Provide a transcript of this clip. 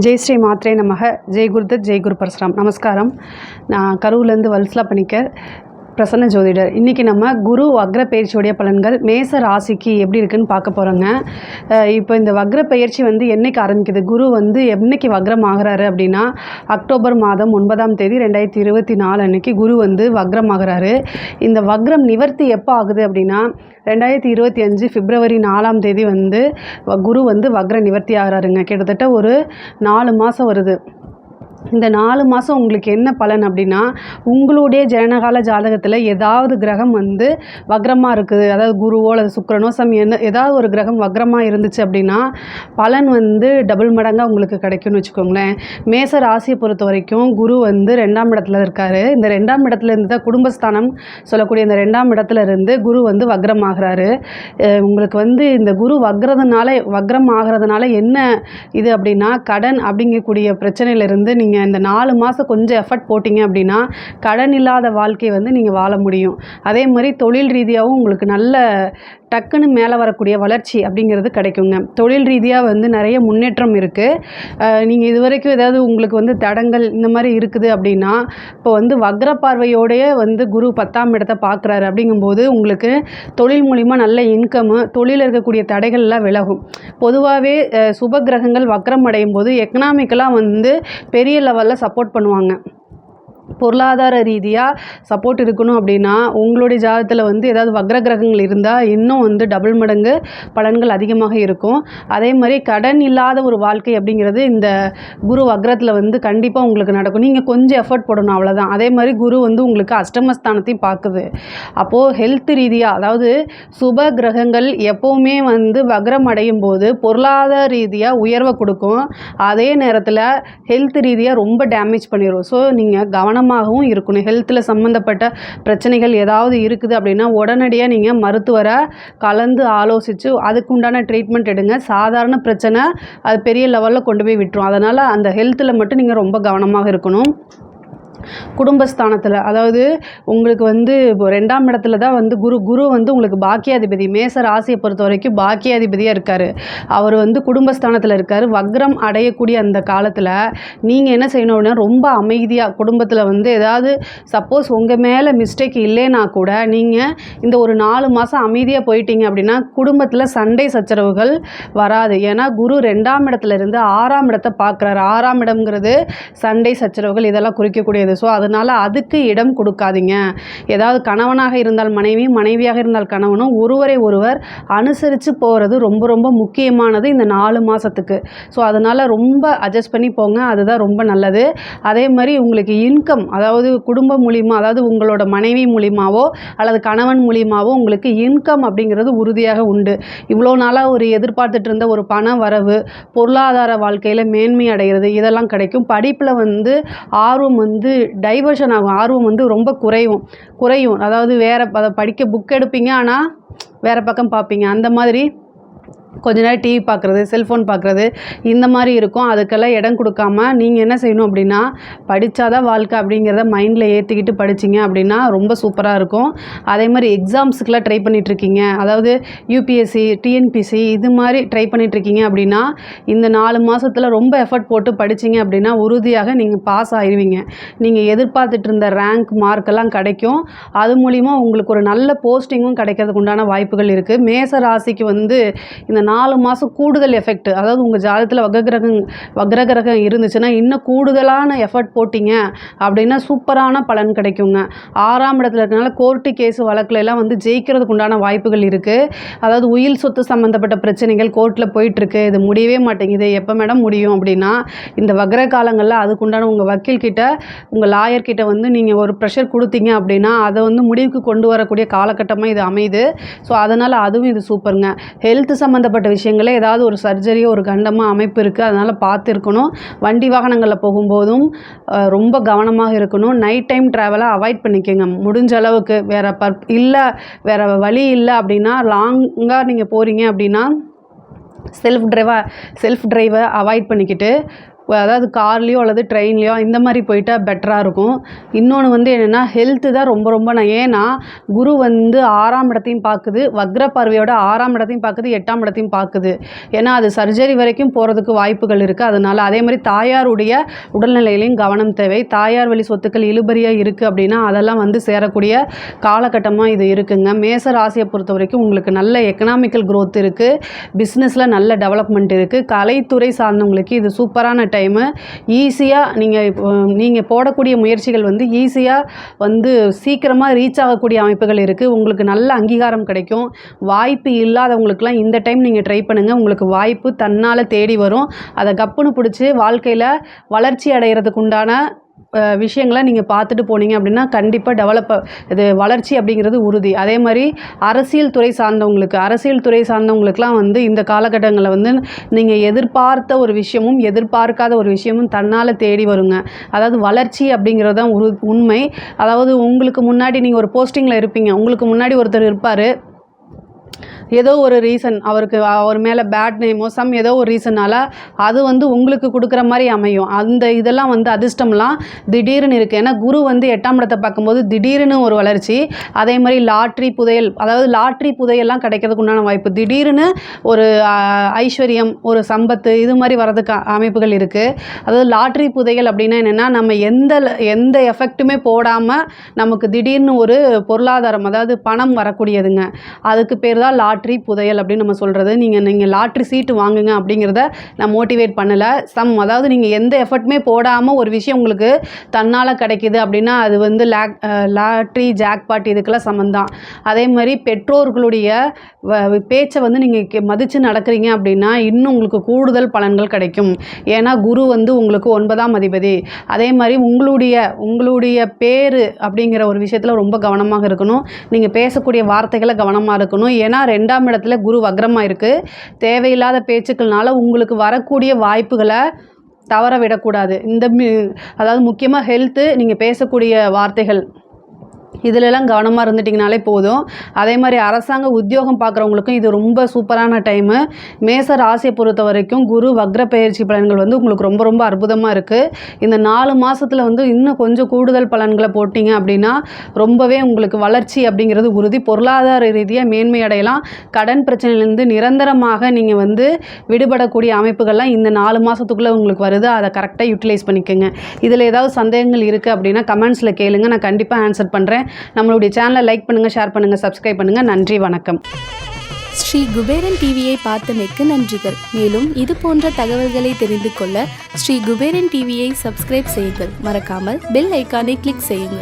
ஜெய் ஸ்ரீ மாத்ரே நமக. ஜெய் குருதத், ஜெய் குரு பரசுராம். நமஸ்காரம். நான் கரூர்லேருந்து வல்சலா பணிக்கர், பிரசன்ன ஜோதிடர். இன்றைக்கி நம்ம குரு வக்ர பயிற்சியுடைய பலன்கள் மேச ராசிக்கு எப்படி இருக்குன்னு பார்க்க போகிறோங்க. இப்போ இந்த வக்ர பயிற்சி என்றைக்கு ஆரம்பிக்குது, குரு என்றைக்கு வக்ரம் ஆகிறாரு அப்படின்னா அக்டோபர் மாதம் 9ஆம் தேதி 2024 அன்னைக்கு குரு வக்ரம் ஆகிறாரு. இந்த வக்ரம் நிவர்த்தி எப்போ ஆகுது அப்படின்னா 2025 பிப்ரவரி 4ஆம் தேதி குரு வக்ர நிவர்த்தி ஆகிறாருங்க. கிட்டத்தட்ட ஒரு 4 மாதம் வருது. இந்த 4 மாதம் உங்களுக்கு என்ன பலன் அப்படின்னா, உங்களுடைய ஜனனகால ஜாதகத்தில் ஏதாவது கிரகம் வக்ரமாக இருக்குது, அதாவது குருவோ அல்லது சுக்கிரனோ ஏதாவது ஒரு கிரகம் வக்ரமாக இருந்துச்சு அப்படின்னா பலன் டபுள் மடங்காக உங்களுக்கு கிடைக்கும்னு வச்சுக்கோங்களேன். மேச ராசியை பொறுத்த வரைக்கும் குரு 2ஆம் இடத்துல இருக்கார். இந்த 2ஆம் இடத்துல இருந்து தான் குடும்பஸ்தானம் சொல்லக்கூடிய இந்த 2ஆம் இடத்துல இருந்து குரு வக்ரம் ஆகிறாரு. உங்களுக்கு இந்த குரு வக்ரம் ஆகிறதுனால என்ன இது அப்படின்னா, கடன் அப்படிங்கக்கூடிய பிரச்சனையிலிருந்து நீங்கள் இந்த 4 மாதம் கொஞ்சம் எஃபர்ட் போட்டிங்க அப்படின்னா கடன் இல்லாத வாழ்க்கையை நீங்கள் வாழ முடியும். அதே மாதிரி தொழில் ரீதியாகவும் உங்களுக்கு நல்ல டக்குன்னு மேலே வரக்கூடிய வளர்ச்சி அப்படிங்கிறது கிடைக்குங்க. தொழில் ரீதியாக நிறைய முன்னேற்றம் இருக்குது. நீங்கள் இதுவரைக்கும் ஏதாவது உங்களுக்கு தடங்கள் இந்த மாதிரி இருக்குது அப்படின்னா இப்போ வக்ர பார்வையோடைய குரு 10ஆம் இடத்தை பார்க்குறாரு. அப்படிங்கும்போது உங்களுக்கு தொழில் மூலிமா நல்ல இன்கம்மு, தொழிலில் இருக்கக்கூடிய தடைகள்லாம் விலகும். பொதுவாகவே சுப கிரகங்கள் வக்ரம் அடையும் போது எக்கனாமிக்கலாக பெரிய லெவலில் சப்போர்ட் பண்ணுவாங்க. பொருளாதார ரீதியாக சப்போர்ட் இருக்கணும் அப்படின்னா உங்களுடைய ஜாதகத்தில் ஏதாவது வக்ர கிரகங்கள் இருந்தால் இன்னும் டபுள் மடங்கு பலன்கள் அதிகமாக இருக்கும். அதே மாதிரி கடன் இல்லாத ஒரு வாழ்க்கை அப்படிங்கிறது இந்த குரு வக்ரத்தில் கண்டிப்பாக உங்களுக்கு நடக்கும். நீங்கள் கொஞ்சம் எஃபர்ட் போடணும், அவ்வளோதான். அதே மாதிரி குரு உங்களுக்கு அஷ்டமஸ்தானத்தையும் பார்க்குது. அப்போது ஹெல்த் ரீதியாக, அதாவது சுப கிரகங்கள் எப்போவுமே வக்ரம் அடையும் போது பொருளாதார ரீதியாக உயர்வை கொடுக்கும். அதே நேரத்தில் ஹெல்த் ரீதியாக ரொம்ப டேமேஜ் பண்ணிடும். ஸோ நீங்கள் கவனமாகவும் இருக்கணும். ஹெல்த்தில் சம்மந்தப்பட்ட பிரச்சனைகள் ஏதாவது இருக்குது அப்படின்னா உடனடியாக நீங்கள் மருத்துவரை கலந்து ஆலோசித்து அதுக்குண்டான ட்ரீட்மெண்ட் எடுங்க. சாதாரண பிரச்சனை அது பெரிய லெவலில் கொண்டு போய் விட்டுரும். அதனால் அந்த ஹெல்த்தில் மட்டும் நீங்கள் ரொம்ப கவனமாக இருக்கணும். குடும்பஸ்தானத்தில், அதாவது உங்களுக்கு இப்போ 2ஆம் இடத்துல தான் குரு உங்களுக்கு பாக்கியாதிபதி. மேச ராசியை பொறுத்த வரைக்கும் பாக்கியாதிபதியாக இருக்கார். அவர் குடும்பஸ்தானத்தில் இருக்கார். வக்ரம் அடையக்கூடிய அந்த காலத்தில் நீங்கள் என்ன செய்யணும் அப்படின்னா ரொம்ப அமைதியாக குடும்பத்தில் ஏதாவது சப்போஸ் உங்கள் மேலே மிஸ்டேக் இல்லைன்னா கூட நீங்கள் இந்த ஒரு 4 மாதம் அமைதியாக போயிட்டீங்க அப்படின்னா குடும்பத்தில் சண்டை சச்சரவுகள் வராது. ஏன்னா குரு 2ஆம் இடத்துல இருந்து 6ஆம் இடத்தை பார்க்குறாரு. 6ஆம் இடம்ங்கிறது சண்டை சச்சரவுகள் இதெல்லாம் குறிக்கக்கூடியது. ஸோ அதனால் அதுக்கு இடம் கொடுக்காதீங்க. ஏதாவது கணவனாக இருந்தால் மனைவியும், மனைவியாக இருந்தால் கணவனும் ஒருவரை ஒருவர் அனுசரித்து போகிறது ரொம்ப ரொம்ப முக்கியமானது இந்த 4 மாதத்துக்கு. ஸோ அதனால் ரொம்ப அட்ஜஸ்ட் பண்ணி போங்க, அதுதான் ரொம்ப நல்லது. அதே மாதிரி உங்களுக்கு இன்கம், அதாவது குடும்பம் மூலிமா, அதாவது உங்களோட மனைவி மூலிமாவோ அல்லது கணவன் மூலிமாவோ உங்களுக்கு இன்கம் அப்படிங்கிறது உறுதியாக உண்டு. இவ்வளோ நாளாக ஒரு எதிர்பார்த்துட்டு இருந்த ஒரு பண வரவு, பொருளாதார வாழ்க்கையில் மேன்மை அடைகிறது, இதெல்லாம் கிடைக்கும். படிப்பில் ஆர்வம் டைவர்ஷன் ஆகும். ஆர்வம் ரொம்ப குறையும். அதாவது வேறு படிக்க புக் எடுப்பீங்க, ஆனால் வேறு பக்கம் பார்ப்பீங்க. அந்த மாதிரி கொஞ்ச நேரம் டிவி பார்க்குறது, செல்ஃபோன் பார்க்குறது, இந்த மாதிரி இருக்கும். அதுக்கெல்லாம் இடம் கொடுக்காம நீங்கள் என்ன செய்யணும் அப்படின்னா படித்தாதான் வாழ்க்கை அப்படிங்கிறத மைண்டில் ஏற்றிக்கிட்டு படிச்சிங்க அப்படின்னா ரொம்ப சூப்பராக இருக்கும். அதே மாதிரி எக்ஸாம்ஸுக்கெலாம் ட்ரை பண்ணிகிட்ருக்கீங்க, அதாவது யூபிஎஸ்சி, டிஎன்பிசி இது மாதிரி ட்ரை பண்ணிகிட்ருக்கீங்க அப்படின்னா இந்த 4 மாதத்தில் ரொம்ப எஃபர்ட் போட்டு படிச்சிங்க அப்படின்னா உறுதியாக நீங்கள் பாஸ் ஆகிடுவீங்க. நீங்கள் எதிர்பார்த்துட்டு இருந்த ரேங்க் மார்க்கெல்லாம் கிடைக்கும். அது மூலிமா உங்களுக்கு ஒரு நல்ல போஸ்டிங்கும் கிடைக்கிறதுக்கு உண்டான வாய்ப்புகள் இருக்குது. மேச ராசிக்கு இந்த 4 மாதம் கூடுதல் எஃபெக்ட், அதாவது உங்கள் ஜாதகத்தில் வக்ர கிரகம் இருந்துச்சுன்னா இன்னும் கூடுதலான எஃபர்ட் போட்டிங்க அப்படின்னா சூப்பரான பலன் கிடைக்குங்க. 6ஆம் இடத்துல இருக்கனால கோர்ட்டு கேஸு வழக்கில் எல்லாம் ஜெயிக்கிறதுக்கு உண்டான வாய்ப்புகள் இருக்குது. அதாவது உயில் சொத்து சம்மந்தப்பட்ட பிரச்சனைகள் கோர்ட்டில் போயிட்டுருக்கு, இது முடியவே மாட்டேங்குது, எப்போ மேடம் முடியும் அப்படின்னா இந்த வக்ர காலங்களில் அதுக்குண்டான உங்கள் வக்கீல்கிட்ட, உங்கள் லாயர்கிட்ட நீங்கள் ஒரு ப்ரெஷர் கொடுத்தீங்க அப்படின்னா அதை முடிவுக்கு கொண்டு வரக்கூடிய காலகட்டமாக இது அமையுது. ஸோ அதனால் அதுவும் இது சூப்பருங்க. ஹெல்த் சம்மந்தப்பட்ட விஷயங்களே ஏதாவது ஒரு சர்ஜரியோ ஒரு கண்டமாக அமைப்பு இருக்குது, அதனால் பார்த்து இருக்கணும். வண்டி வாகனங்களில் போகும்போதும் ரொம்ப கவனமாக இருக்கணும். நைட் டைம் ட்ராவலை அவாய்ட் பண்ணிக்கோங்க முடிஞ்ச அளவுக்கு. வேறு வழி இல்லை அப்படின்னா லாங்காக நீங்கள் போகிறீங்க அப்படின்னா செல்ஃப் டிரைவை அவாய்ட் பண்ணிக்கிட்டு அதாவது கார்லேயோ அல்லது ட்ரெயின்லேயோ இந்த மாதிரி போயிட்டால் பெட்டராக இருக்கும். இன்னொன்று வந்து என்னென்னா ஹெல்த்து தான் ரொம்ப ரொம்ப ஏன்னா குரு வந்து 6ஆம் இடத்தையும் பார்க்குது, வக்ர பார்வையோட 6ஆம் இடத்தையும் பார்க்குது, 8ஆம் இடத்தையும் பார்க்குது. ஏன்னா அது சர்ஜரி வரைக்கும் போகிறதுக்கு வாய்ப்புகள் இருக்குது. அதனால் அதே மாதிரி தாயாருடைய உடல்நிலையிலையும் கவனம் தேவை. தாயார் வழி சொத்துக்கள் இழுபறியாக இருக்குது அப்படின்னா அதெல்லாம் வந்து சேரக்கூடிய காலகட்டமாக இது இருக்குங்க. மேச ராசியை பொறுத்த வரைக்கும் உங்களுக்கு நல்ல எக்கனாமிக்கல் க்ரோத் இருக்குது, பிஸ்னஸில் நல்ல டெவலப்மெண்ட் இருக்குது. கலைத்துறை சார்ந்தவங்களுக்கு இது சூப்பரான டைமு. ஈஸியாக நீங்கள் போடக்கூடிய முயற்சிகள் வந்து ஈஸியாக வந்து சீக்கிரமாக ரீச் ஆகக்கூடிய அமைப்புகள் இருக்குது. உங்களுக்கு நல்ல அங்கீகாரம் கிடைக்கும். வாய்ப்பு இல்லாதவங்களுக்குலாம் இந்த டைம் நீங்கள் ட்ரை பண்ணுங்கள். உங்களுக்கு வாய்ப்பு தன்னால் தேடி வரும். அதை கப்புன்னு பிடிச்சி வாழ்க்கையில் வளர்ச்சி அடைகிறதுக்கு உண்டான விஷயங்களை நீங்கள் பார்த்துட்டு போனீங்க அப்படின்னா கண்டிப்பாக இது வளர்ச்சி அப்படிங்கிறது உறுதி. அதே மாதிரி அரசியல் துறை சார்ந்தவங்களுக்குலாம் வந்து இந்த காலகட்டங்களில் வந்து நீங்கள் எதிர்பார்த்த ஒரு விஷயமும் எதிர்பார்க்காத ஒரு விஷயமும் தன்னால் தேடி வருங்க. அதாவது வளர்ச்சி அப்படிங்கிறது தான் உண்மை. அதாவது உங்களுக்கு முன்னாடி நீங்கள் ஒரு போஸ்டிங்கில் இருப்பீங்க, உங்களுக்கு முன்னாடி ஒருத்தர் இருப்பார், ஏதோ ஒரு ரீசன் அவர் மேலே பேட் நேமோ ஏதோ ஒரு ரீசனால் அது வந்து உங்களுக்கு கொடுக்குற மாதிரி அமையும். இதெல்லாம் வந்து அதிர்ஷ்டம்லாம் திடீர்னு இருக்குது. ஏன்னா குரு வந்து 8ஆம் இடத்தை பார்க்கும்போது திடீர்னு ஒரு வளர்ச்சி. அதே மாதிரி லாட்ரி புதையெல்லாம் கிடைக்கிறதுக்கு உண்டான வாய்ப்பு, திடீர்னு ஒரு ஐஸ்வர்யம், ஒரு சம்பத்து, இது மாதிரி வர்றதுக்கு அமைப்புகள் இருக்குது. அதாவது லாட்ரி புதையல் அப்படின்னா என்னென்னா நம்ம எந்த எஃபெக்ட்டுமே போடாமல் நமக்கு திடீர்னு ஒரு பொருளாதாரம், அதாவது பணம் வரக்கூடியதுங்க. அதுக்கு பேர் தான் லாட்ரி புதையல் அப்படின்னு நம்ம சொல்கிறது. நீங்கள் லாட்ரி சீட்டு வாங்குங்க அப்படிங்கிறத நான் மோட்டிவேட் பண்ணலை. அதாவது நீங்கள் எந்த எஃபர்ட்டுமே போடாமல் ஒரு விஷயம் உங்களுக்கு தன்னால் கிடைக்கிது அப்படின்னா அது வந்து லாட்ரி ஜாக்பாட் இதுக்கெல்லாம் சம்மந்தான். அதே மாதிரி பெற்றோர்களுடைய பேச்சை வந்து நீங்கள் மதித்து நடக்கிறீங்க அப்படின்னா இன்னும் உங்களுக்கு கூடுதல் பலன்கள் கிடைக்கும். ஏன்னா குரு வந்து உங்களுக்கு 9ஆம் அதிபதி. அதே மாதிரி உங்களுடைய பேர் அப்படிங்கிற ஒரு விஷயத்தில் ரொம்ப கவனமாக இருக்கணும். நீங்கள் பேசக்கூடிய வார்த்தைகளை கவனமாக இருக்கணும். ஏன்னா 2ஆம் இடத்துல குரு வக்ரமாக இருக்குது. தேவையில்லாத பேச்சுக்கள்னால உங்களுக்கு வரக்கூடிய வாய்ப்புகளை தவற விடக்கூடாது. அதாவது முக்கியமாக ஹெல்த்து, நீங்கள் பேசக்கூடிய வார்த்தைகள் இதிலெல்லாம் கவனமாக இருந்துட்டிங்கனாலே போதும். அதே மாதிரி அரசாங்க உத்தியோகம் பார்க்குறவங்களுக்கும் இது ரொம்ப சூப்பரான டைமு. மேச ராசியை பொறுத்த வரைக்கும் குரு வக்ர பயிற்சி பலன்கள் வந்து உங்களுக்கு ரொம்ப ரொம்ப அற்புதமாக இருக்குது. இந்த 4 மாதத்தில் வந்து இன்னும் கொஞ்சம் கூடுதல் பலன்களை போட்டிங்க அப்படின்னா ரொம்பவே உங்களுக்கு வளர்ச்சி அப்படிங்கிறது உறுதி. பொருளாதார ரீதியாக மேன்மை அடையலாம். கடன் பிரச்சனையிலேருந்து நிரந்தரமாக நீங்கள் வந்து விடுபடக்கூடிய அமைப்புகள்லாம் இந்த 4 மாதத்துக்குள்ளே உங்களுக்கு வருது. அதை கரெக்டாக யூட்டிலைஸ் பண்ணிக்கோங்க. இதில் ஏதாவது சந்தேகங்கள் இருக்குது அப்படின்னா கமெண்ட்ஸில் கேளுங்க, நான் கண்டிப்பாக ஆன்சர் பண்ணுறேன். நம்மளுடைய சேனலை லைக் பண்ணுங்கள், ஷேர் பண்ணுங்கள், சப்ஸ்கிரைப் பண்ணுங்கள். நன்றி, வணக்கம். ஸ்ரீ குபேரன் டிவியை பார்த்தமைக்கு நன்றிகள். மேலும் இது போன்ற தகவல்களை தெரிந்து கொள்ள ஸ்ரீ குபேரன் டிவியை சப்ஸ்கிரைப் செய்யுங்கள். மறக்காமல் பெல் ஐக்கானை கிளிக் செய்யுங்கள்.